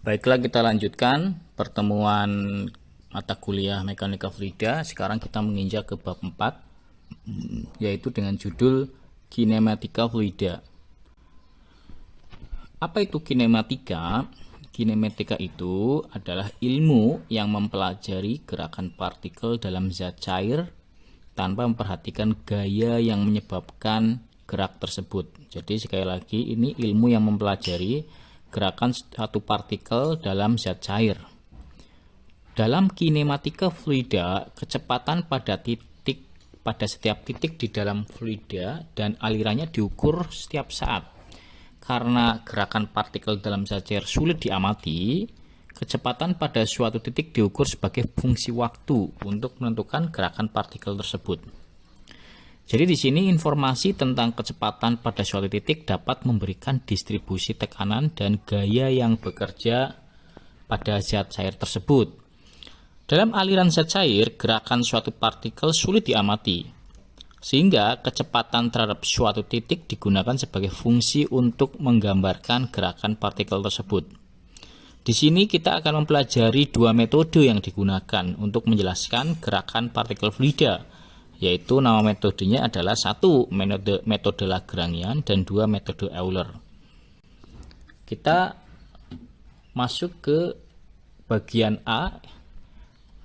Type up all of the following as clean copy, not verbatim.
Baiklah, kita lanjutkan pertemuan mata kuliah Mekanika Fluida. Sekarang kita menginjak ke bab 4, yaitu dengan judul Kinematika Fluida. Apa itu kinematika? Kinematika itu adalah ilmu yang mempelajari gerakan partikel dalam zat cair tanpa memperhatikan gaya yang menyebabkan gerak tersebut. Jadi sekali lagi, ini ilmu yang mempelajari gerakan satu partikel dalam zat cair. Dalam kinematika fluida, kecepatan pada setiap titik di dalam fluida dan alirannya diukur setiap saat. Karena gerakan partikel dalam zat cair sulit diamati, kecepatan pada suatu titik diukur sebagai fungsi waktu untuk menentukan gerakan partikel tersebut. Jadi di sini informasi tentang kecepatan pada suatu titik dapat memberikan distribusi tekanan dan gaya yang bekerja pada zat cair tersebut. Dalam aliran zat cair, gerakan suatu partikel sulit diamati, sehingga kecepatan terhadap suatu titik digunakan sebagai fungsi untuk menggambarkan gerakan partikel tersebut. Di sini kita akan mempelajari dua metode yang digunakan untuk menjelaskan gerakan partikel fluida, yaitu nama metodenya adalah satu metode Lagrangian dan dua metode Euler. Kita masuk ke bagian A,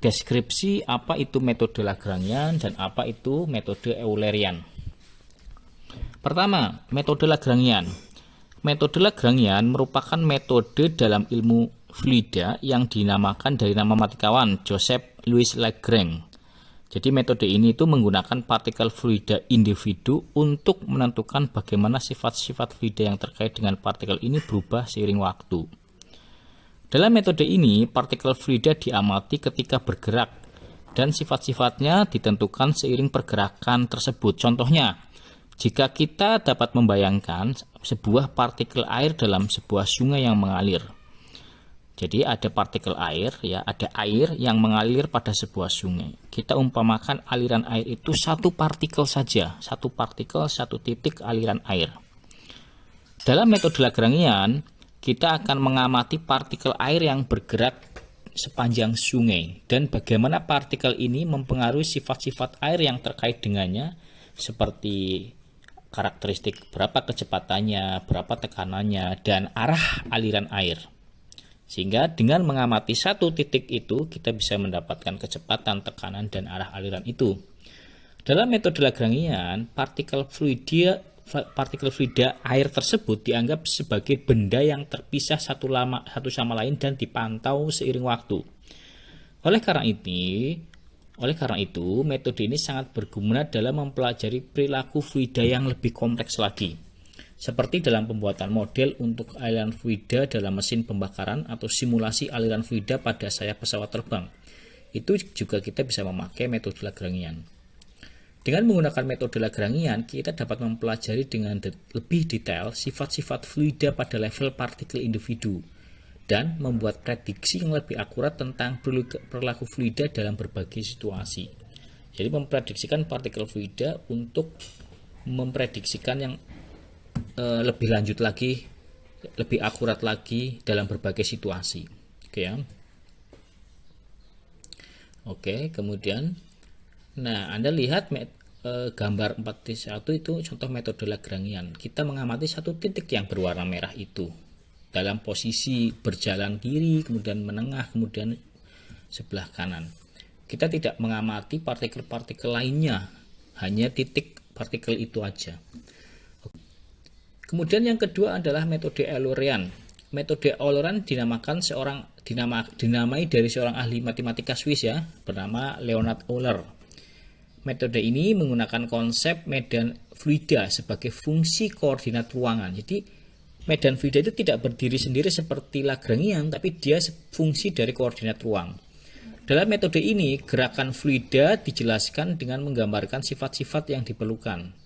deskripsi apa itu metode Lagrangian dan apa itu metode Eulerian. Pertama, metode Lagrangian. Metode Lagrangian merupakan metode dalam ilmu fluida yang dinamakan dari nama matematika Joseph Louis Lagrange. Jadi metode ini itu menggunakan partikel fluida individu untuk menentukan bagaimana sifat-sifat fluida yang terkait dengan partikel ini berubah seiring waktu. Dalam metode ini, partikel fluida diamati ketika bergerak dan sifat-sifatnya ditentukan seiring pergerakan tersebut. Contohnya, jika kita dapat membayangkan sebuah partikel air dalam sebuah sungai yang mengalir. Jadi ada partikel air, ada air yang mengalir pada sebuah sungai. Kita umpamakan aliran air itu satu partikel saja, satu partikel, satu titik aliran air. Dalam metode Lagrangian, kita akan mengamati partikel air yang bergerak sepanjang sungai dan bagaimana partikel ini mempengaruhi sifat-sifat air yang terkait dengannya, seperti karakteristik berapa kecepatannya, berapa tekanannya, dan arah aliran air. Sehingga dengan mengamati satu titik itu, kita bisa mendapatkan kecepatan, tekanan, dan arah aliran itu. Dalam metode Lagrangian, partikel fluida air tersebut dianggap sebagai benda yang terpisah satu sama lain dan dipantau seiring waktu. Oleh karena itu, metode ini sangat berguna dalam mempelajari perilaku fluida yang lebih kompleks lagi. Seperti dalam pembuatan model untuk aliran fluida dalam mesin pembakaran atau simulasi aliran fluida pada sayap pesawat terbang. Itu juga kita bisa memakai metode Lagrangian. Dengan menggunakan metode Lagrangian, kita dapat mempelajari dengan lebih detail sifat-sifat fluida pada level partikel individu dan membuat prediksi yang lebih akurat tentang perilaku fluida dalam berbagai situasi. Jadi memprediksikan partikel fluida untuk memprediksikan yang lebih lanjut lagi, lebih akurat lagi dalam berbagai situasi. Oke, kemudian Anda lihat gambar 4.1 itu contoh metode Lagrangian. Kita mengamati satu titik yang berwarna merah itu dalam posisi berjalan kiri, kemudian menengah, kemudian sebelah kanan. Kita tidak mengamati partikel-partikel lainnya, hanya titik partikel itu aja. Kemudian yang kedua adalah metode Eulerian. Metode Eulerian dinamai dari seorang ahli matematika Swiss bernama Leonhard Euler. Metode ini menggunakan konsep medan fluida sebagai fungsi koordinat ruangan. Jadi medan fluida itu tidak berdiri sendiri seperti Lagrangian, tapi dia fungsi dari koordinat ruang. Dalam metode ini, gerakan fluida dijelaskan dengan menggambarkan sifat-sifat yang diperlukan,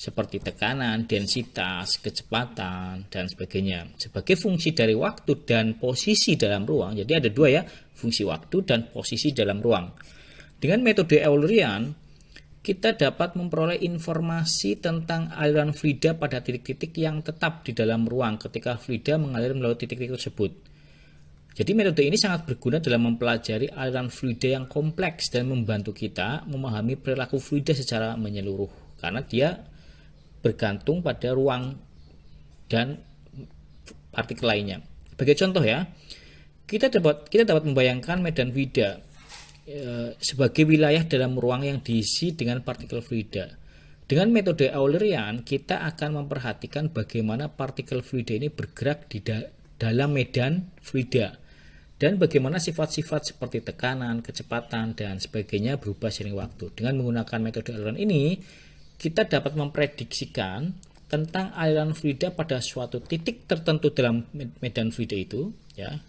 seperti tekanan, densitas, kecepatan, dan sebagainya, sebagai fungsi dari waktu dan posisi dalam ruang. Jadi ada dua fungsi waktu dan posisi dalam ruang. Dengan metode Eulerian, kita dapat memperoleh informasi tentang aliran fluida pada titik-titik yang tetap di dalam ruang ketika fluida mengalir melalui titik-titik tersebut. Jadi metode ini sangat berguna dalam mempelajari aliran fluida yang kompleks dan membantu kita memahami perilaku fluida secara menyeluruh karena dia bergantung pada ruang dan partikel lainnya. Sebagai contoh ya, kita dapat membayangkan medan fluida sebagai wilayah dalam ruang yang diisi dengan partikel fluida. Dengan metode Eulerian, kita akan memperhatikan bagaimana partikel fluida ini bergerak di dalam medan fluida dan bagaimana sifat-sifat seperti tekanan, kecepatan, dan sebagainya berubah seiring waktu. Dengan menggunakan metode Eulerian ini, kita dapat memprediksikan tentang aliran fluida pada suatu titik tertentu dalam medan fluida itu, ya.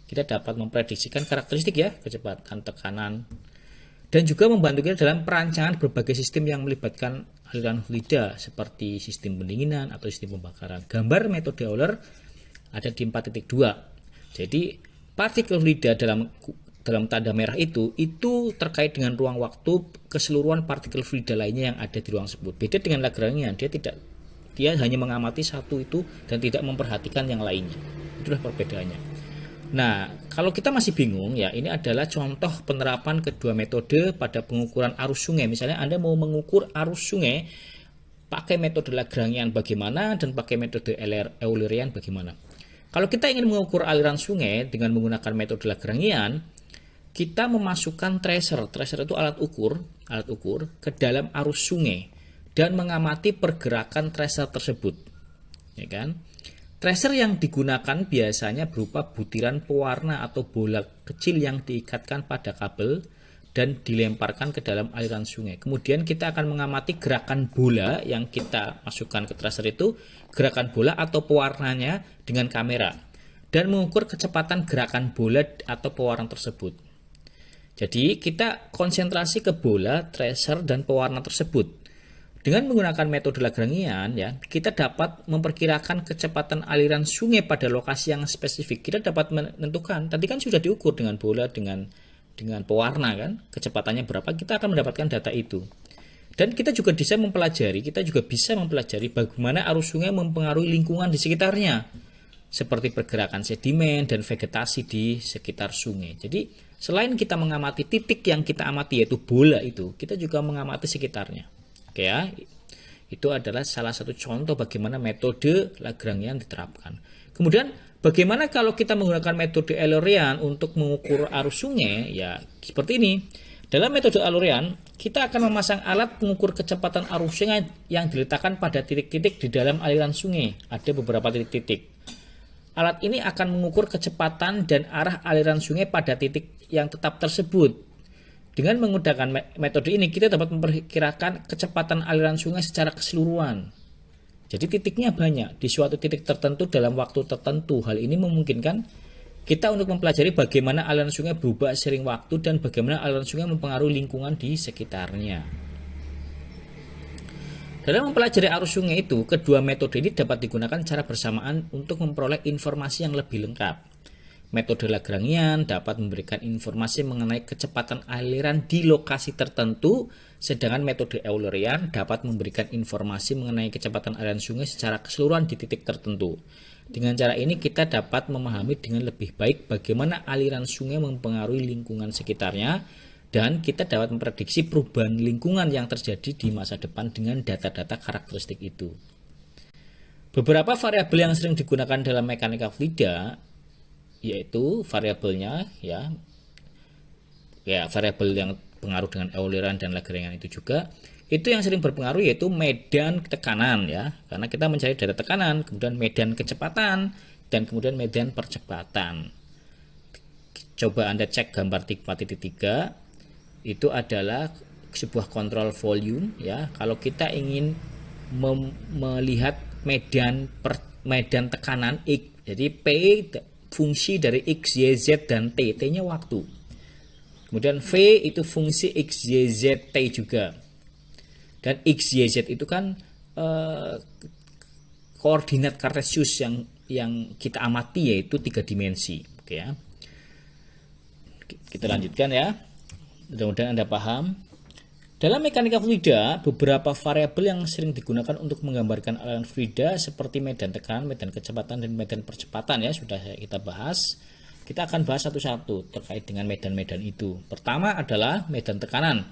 Kita dapat memprediksikan karakteristik ya, kecepatan, tekanan, dan juga membantu kita dalam perancangan berbagai sistem yang melibatkan aliran fluida seperti sistem pendinginan atau sistem pembakaran. Gambar metode Euler ada di 4.2. Jadi partikel fluida dalam tanda merah itu terkait dengan ruang waktu keseluruhan partikel fluida lainnya yang ada di ruang tersebut. Beda dengan Lagrangian, dia hanya mengamati satu itu dan tidak memperhatikan yang lainnya. Itulah perbedaannya. Nah, kalau kita masih bingung ya, ini adalah contoh penerapan kedua metode pada pengukuran arus sungai. Misalnya Anda mau mengukur arus sungai pakai metode Lagrangian bagaimana dan pakai metode Eulerian bagaimana. Kalau kita ingin mengukur aliran sungai dengan menggunakan metode Lagrangian, kita memasukkan tracer. Tracer itu alat ukur ke dalam arus sungai dan mengamati pergerakan tracer tersebut. Ya kan? Tracer yang digunakan biasanya berupa butiran pewarna atau bola kecil yang diikatkan pada kabel dan dilemparkan ke dalam aliran sungai. Kemudian kita akan mengamati gerakan bola yang kita masukkan ke tracer itu, gerakan bola atau pewarnanya dengan kamera, dan mengukur kecepatan gerakan bola atau pewarna tersebut. Jadi kita konsentrasi ke bola, tracer, dan pewarna tersebut. Dengan menggunakan metode Lagrangian ya, kita dapat memperkirakan kecepatan aliran sungai pada lokasi yang spesifik. Kita dapat menentukan, tadi kan sudah diukur dengan bola, dengan pewarna kan, kecepatannya berapa, kita akan mendapatkan data itu. Dan kita juga bisa mempelajari bagaimana arus sungai mempengaruhi lingkungan di sekitarnya, seperti pergerakan sedimen dan vegetasi di sekitar sungai. Jadi selain kita mengamati titik yang kita amati yaitu bola itu, kita juga mengamati sekitarnya. Oke ya, itu adalah salah satu contoh bagaimana metode Lagrangian diterapkan. Kemudian bagaimana kalau kita menggunakan metode Eulerian untuk mengukur arus sungai? Ya seperti ini. Dalam metode Eulerian, kita akan memasang alat pengukur kecepatan arus sungai yang diletakkan pada titik-titik di dalam aliran sungai. Ada beberapa titik-titik. Alat ini akan mengukur kecepatan dan arah aliran sungai pada titik yang tetap tersebut. Dengan menggunakan metode ini, kita dapat memperkirakan kecepatan aliran sungai secara keseluruhan. Jadi titiknya banyak di suatu titik tertentu dalam waktu tertentu. Hal ini memungkinkan kita untuk mempelajari bagaimana aliran sungai berubah seiring waktu dan bagaimana aliran sungai mempengaruhi lingkungan di sekitarnya. Dalam mempelajari arus sungai itu, kedua metode ini dapat digunakan secara bersamaan untuk memperoleh informasi yang lebih lengkap. Metode Lagrangian dapat memberikan informasi mengenai kecepatan aliran di lokasi tertentu, sedangkan metode Eulerian dapat memberikan informasi mengenai kecepatan aliran sungai secara keseluruhan di titik tertentu. Dengan cara ini kita dapat memahami dengan lebih baik bagaimana aliran sungai mempengaruhi lingkungan sekitarnya, dan kita dapat memprediksi perubahan lingkungan yang terjadi di masa depan dengan data-data karakteristik itu. Beberapa variabel yang sering digunakan dalam mekanika fluida yaitu variabelnya ya variabel yang pengaruh dengan Eulerian dan Lagrangian itu juga, itu yang sering berpengaruh yaitu medan tekanan ya, karena kita mencari data tekanan, kemudian medan kecepatan, dan kemudian medan percepatan. Coba Anda cek gambar 4.3, itu adalah sebuah kontrol volume ya. Kalau kita ingin melihat medan tekanan X, jadi P fungsi dari X, Y, Z, dan T. T-nya waktu. Kemudian V itu fungsi X, Y, Z, T juga. Dan X, Y, Z itu kan koordinat kartesius yang kita amati yaitu 3 dimensi. Oke ya. Kita lanjutkan ya. Mudah-mudahan Anda paham. Dalam mekanika fluida, beberapa variabel yang sering digunakan untuk menggambarkan aliran fluida seperti medan tekanan, medan kecepatan, dan medan percepatan ya sudah kita bahas. Kita akan bahas satu-satu terkait dengan medan-medan itu. Pertama adalah medan tekanan.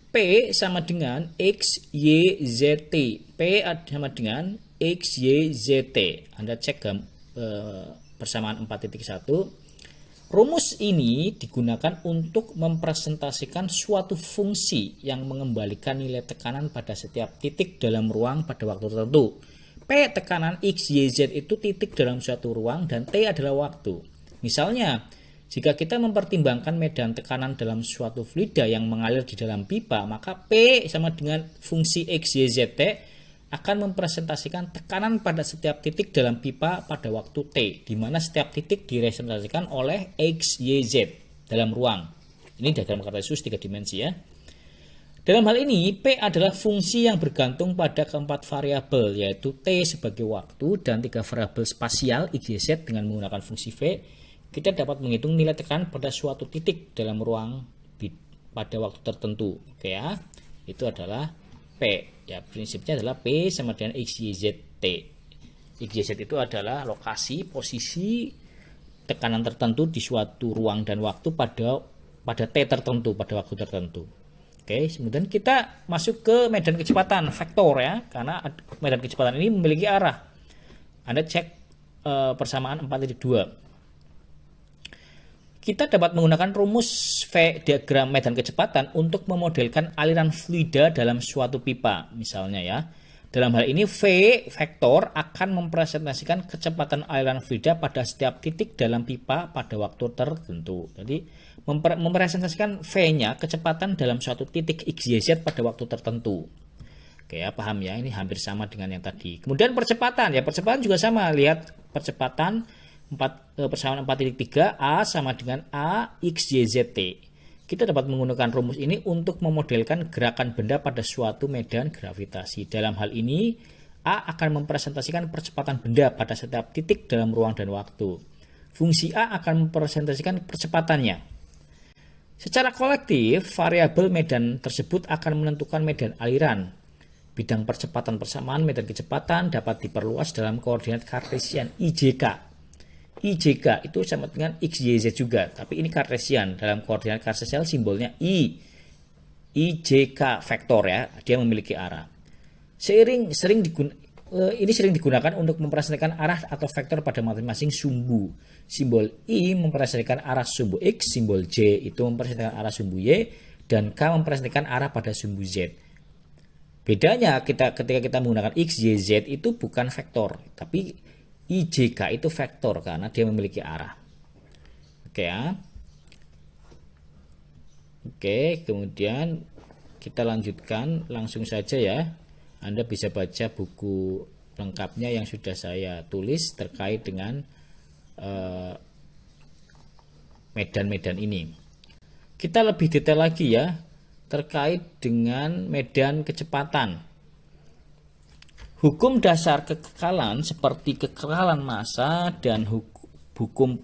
P sama dengan X, Y, Z, T. P sama dengan X, Y, Z, T. Anda cek persamaan 4.1. Rumus ini digunakan untuk mempresentasikan suatu fungsi yang mengembalikan nilai tekanan pada setiap titik dalam ruang pada waktu tertentu. P tekanan X, Y, Z itu titik dalam suatu ruang dan T adalah waktu. Misalnya, jika kita mempertimbangkan medan tekanan dalam suatu fluida yang mengalir di dalam pipa, maka P sama dengan fungsi X, Y, Z, T akan mempresentasikan tekanan pada setiap titik dalam pipa pada waktu T, di mana setiap titik direpresentasikan oleh X, Y, Z dalam ruang. Ini diagram Kartesius 3 dimensi ya. Dalam hal ini, P adalah fungsi yang bergantung pada keempat variabel, yaitu T sebagai waktu dan 3 variabel spasial X, Y, Z dengan menggunakan fungsi V. Kita dapat menghitung nilai tekanan pada suatu titik dalam ruang pada waktu tertentu. Oke ya, itu adalah P. Ya, prinsipnya adalah P sama dengan X, Y, Z, T. X, Y, Z itu adalah lokasi, posisi tekanan tertentu di suatu ruang dan waktu pada T tertentu, pada waktu tertentu. Oke, kemudian kita masuk ke medan kecepatan, vektor ya, karena medan kecepatan ini memiliki arah. Anda cek persamaan 4.2. Kita dapat menggunakan rumus V diagram medan kecepatan untuk memodelkan aliran fluida dalam suatu pipa. Misalnya ya, dalam hal ini V vektor akan mempresentasikan kecepatan aliran fluida pada setiap titik dalam pipa pada waktu tertentu. Jadi mempresentasikan V-nya kecepatan dalam suatu titik X, Y, Z pada waktu tertentu. Oke ya, paham ya, ini hampir sama dengan yang tadi. Kemudian percepatan, ya percepatan juga sama. Lihat percepatan persamaan 4.3 A sama dengan A X, Y, Z, T. Kita dapat menggunakan rumus ini untuk memodelkan gerakan benda pada suatu medan gravitasi. Dalam hal ini, A akan mempresentasikan percepatan benda pada setiap titik dalam ruang dan waktu. Fungsi A akan mempresentasikan percepatannya. Secara kolektif, variabel medan tersebut akan menentukan medan aliran. Bidang percepatan persamaan medan kecepatan dapat diperluas dalam koordinat Kartesian IJK. IJK itu sama dengan X, Y, Z juga, tapi ini Kartesian. Dalam koordinat Kartesian simbolnya I. IJK vektor ya, dia memiliki arah. Ini sering digunakan untuk mempresentasikan arah atau vektor pada masing-masing sumbu. Simbol I mempresentasikan arah sumbu X, simbol J itu mempresentasikan arah sumbu Y, dan K mempresentasikan arah pada sumbu Z. Bedanya ketika kita menggunakan X, Y, Z itu bukan vektor, tapi IJK itu vektor karena dia memiliki arah. Oke ya. Oke, kemudian kita lanjutkan langsung saja ya. Anda bisa baca buku lengkapnya yang sudah saya tulis terkait dengan medan-medan ini. Kita lebih detail lagi ya terkait dengan medan kecepatan. Hukum dasar kekekalan seperti kekekalan massa dan hukum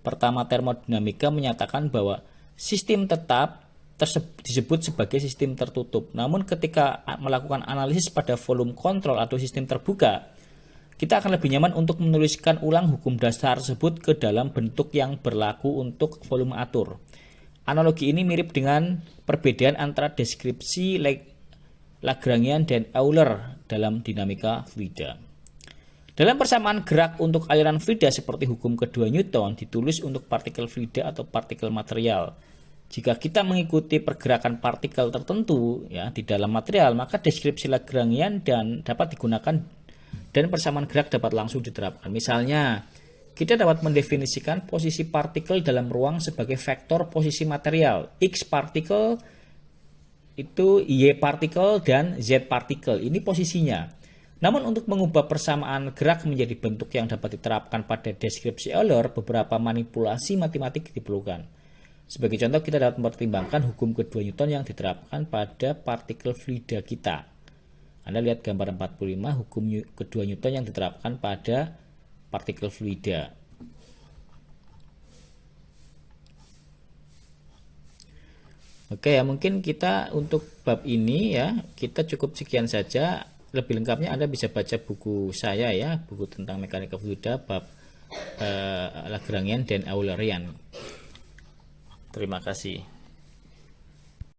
pertama termodinamika menyatakan bahwa sistem tetap disebut sebagai sistem tertutup. Namun ketika melakukan analisis pada volume kontrol atau sistem terbuka, kita akan lebih nyaman untuk menuliskan ulang hukum dasar tersebut ke dalam bentuk yang berlaku untuk volume atur. Analogi ini mirip dengan perbedaan antara deskripsi Lagrangian dan Euler dalam dinamika fluida. Dalam persamaan gerak untuk aliran fluida seperti hukum kedua Newton ditulis untuk partikel fluida atau partikel material. Jika kita mengikuti pergerakan partikel tertentu ya di dalam material, maka deskripsi Lagrangian dan dapat digunakan dan persamaan gerak dapat langsung diterapkan. Misalnya, kita dapat mendefinisikan posisi partikel dalam ruang sebagai vektor posisi material. X partikel itu Y partikel dan Z partikel. Ini posisinya. Namun untuk mengubah persamaan gerak menjadi bentuk yang dapat diterapkan pada deskripsi Euler, beberapa manipulasi matematik diperlukan. Sebagai contoh, kita dapat mempertimbangkan hukum kedua Newton yang diterapkan pada partikel fluida kita. Anda lihat gambar 45, hukum kedua Newton yang diterapkan pada partikel fluida. Oke ya, mungkin kita untuk bab ini ya, kita cukup sekian saja. Lebih lengkapnya Anda bisa baca buku saya ya, buku tentang mekanika fluida bab Lagrangian dan Eulerian. Terima kasih.